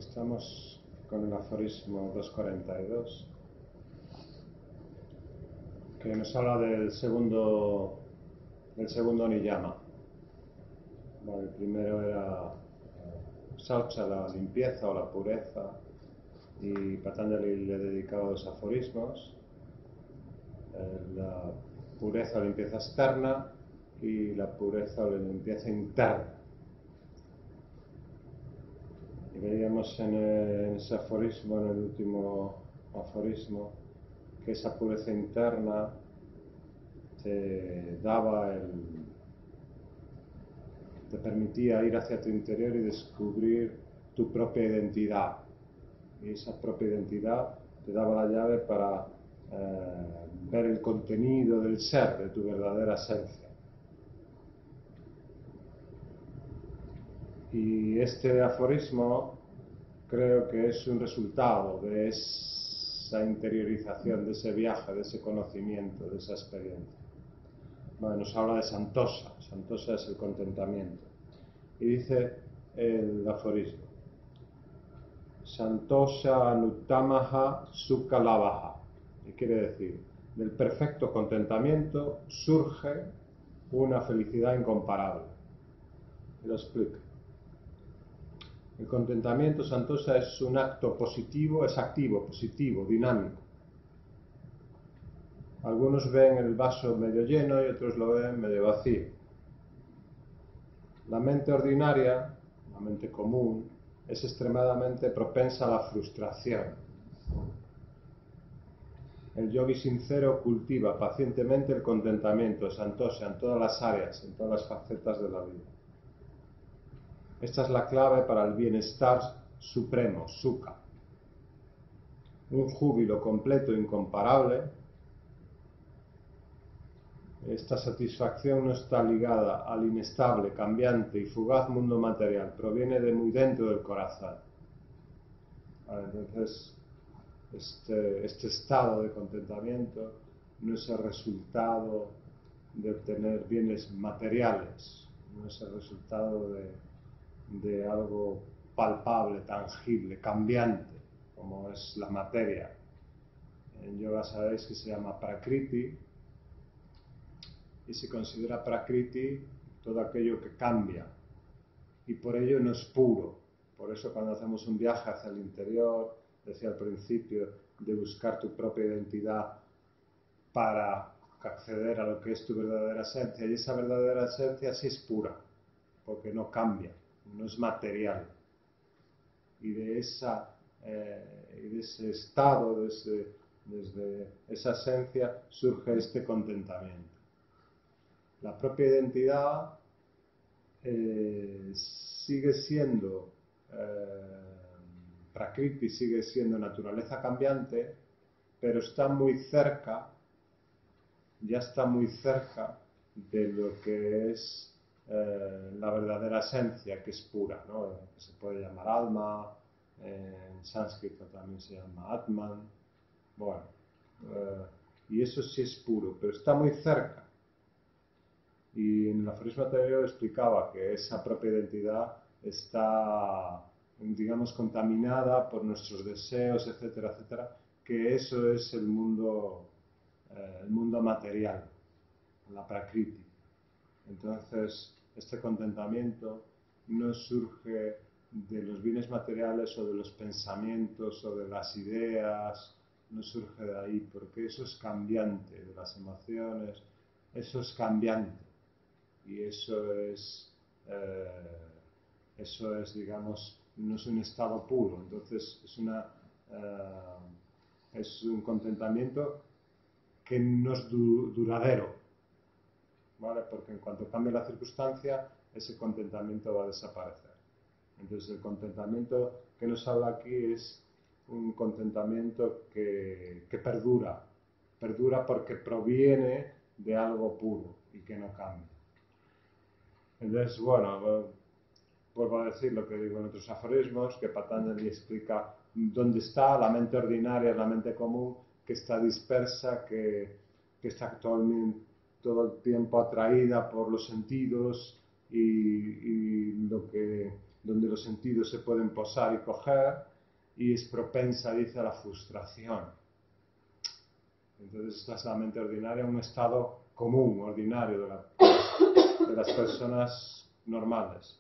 Estamos con el aforismo 242, que nos habla del segundo niyama. Bueno, el primero era Saucha, la limpieza o la pureza, y Patanjali le dedicaba 2 aforismos: la pureza o limpieza externa y la pureza o la limpieza interna. Y veíamos en ese aforismo, en el último aforismo, que esa pureza interna te permitía ir hacia tu interior y descubrir tu propia identidad. Y esa propia identidad te daba la llave para ver el contenido del ser, de tu verdadera esencia. Y este aforismo creo que es un resultado de esa interiorización, de ese viaje, de ese conocimiento, de esa experiencia. Bueno, nos habla de Santosha. Santosha es el contentamiento. Y dice el aforismo: Santosha anuttamaha sukha labhaha. Y quiere decir, del perfecto contentamiento surge una felicidad incomparable. Y lo explico. El contentamiento, Santosha, es un acto positivo, es activo, positivo, dinámico. Algunos ven el vaso medio lleno y otros lo ven medio vacío. La mente ordinaria, la mente común, es extremadamente propensa a la frustración. El yogi sincero cultiva pacientemente el contentamiento, Santosha, en todas las áreas, en todas las facetas de la vida. Esta es la clave para el bienestar supremo, sukha. Un júbilo completo e incomparable. Esta satisfacción no está ligada al inestable, cambiante y fugaz mundo material, proviene de muy dentro del corazón. Entonces, este estado de contentamiento no es el resultado de obtener bienes materiales, no es el resultado de algo palpable, tangible, cambiante, como es la materia. En yoga sabéis que se llama prakriti, y se considera prakriti todo aquello que cambia, y por ello no es puro. Por eso cuando hacemos un viaje hacia el interior, decía al principio, de buscar tu propia identidad para acceder a lo que es tu verdadera esencia, y esa verdadera esencia sí es pura, porque no cambia, no es material. Y de ese estado, desde esa esencia, surge este contentamiento. La propia identidad sigue siendo prakriti, sigue siendo naturaleza cambiante, pero está muy cerca, ya está muy cerca de lo que es la verdadera esencia, que es pura, ¿no? Que se puede llamar alma, en sánscrito también se llama atman. Bueno, y eso sí es puro, pero está muy cerca. Y en el aforismo anterior explicaba que esa propia identidad está, digamos, contaminada por nuestros deseos, etcétera, etcétera, que eso es el mundo material, la prakriti. Entonces, este contentamiento no surge de los bienes materiales o de los pensamientos o de las ideas, no surge de ahí, porque eso es cambiante, de las emociones, eso es cambiante. Y eso es, digamos, no es un estado puro. Entonces es un contentamiento que no es duradero, ¿vale? Porque en cuanto cambie la circunstancia, ese contentamiento va a desaparecer. Entonces el contentamiento que nos habla aquí es un contentamiento que perdura porque proviene de algo puro y que no cambia. Entonces, bueno, vuelvo a decir lo que digo en otros aforismos, que Patanjali explica dónde está la mente ordinaria, la mente común, que está dispersa, que está actualmente todo el tiempo atraída por los sentidos, donde los sentidos se pueden posar y coger, y es propensa, dice, a la frustración. Entonces esta es la mente ordinaria, un estado común, ordinario de las personas normales.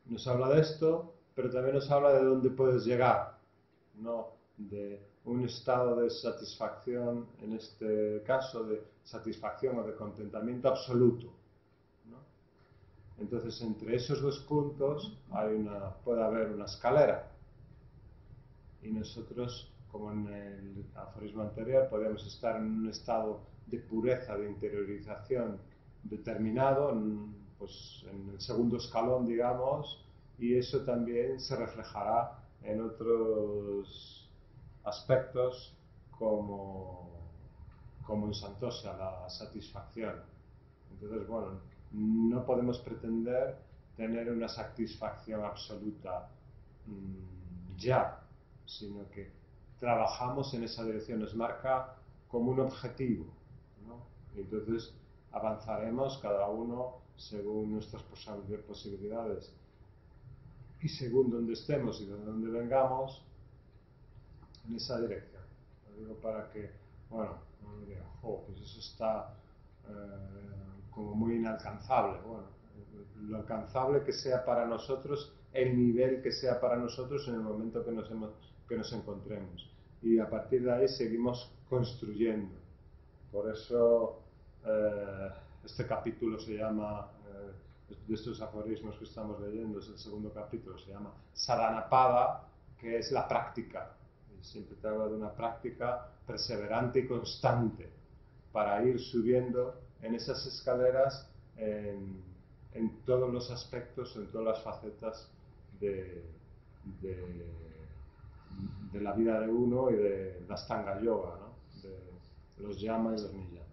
Nos habla de esto, pero también nos habla de dónde puedes llegar, ¿no? De un estado de satisfacción, en este caso de satisfacción o de contentamiento absoluto, ¿no? Entonces, entre esos dos puntos puede haber una escalera. Y nosotros, como en el aforismo anterior, podemos estar en un estado de pureza, de interiorización determinado, pues en el segundo escalón, digamos, y eso también se reflejará en otros aspectos como en Santosha, la satisfacción. Entonces, bueno, no podemos pretender tener una satisfacción absoluta ya, sino que trabajamos en esa dirección, nos marca como un objetivo, ¿no? Y entonces avanzaremos cada uno según nuestras posibilidades y según donde estemos y de donde vengamos en esa dirección. Lo digo para que, bueno, no me digan, pues eso está como muy inalcanzable. Bueno, lo alcanzable que sea para nosotros, el nivel que sea para nosotros en el momento que nos encontremos. Y a partir de ahí seguimos construyendo. Por eso este capítulo se llama, de estos aforismos que estamos leyendo, es el segundo capítulo, se llama Sadhanapada, que es la práctica. Y siempre te hablo de una práctica perseverante y constante para ir subiendo en esas escaleras en todos los aspectos, en todas las facetas de la vida de uno y de la Ashtanga Yoga, ¿no? De los yama y los niyama.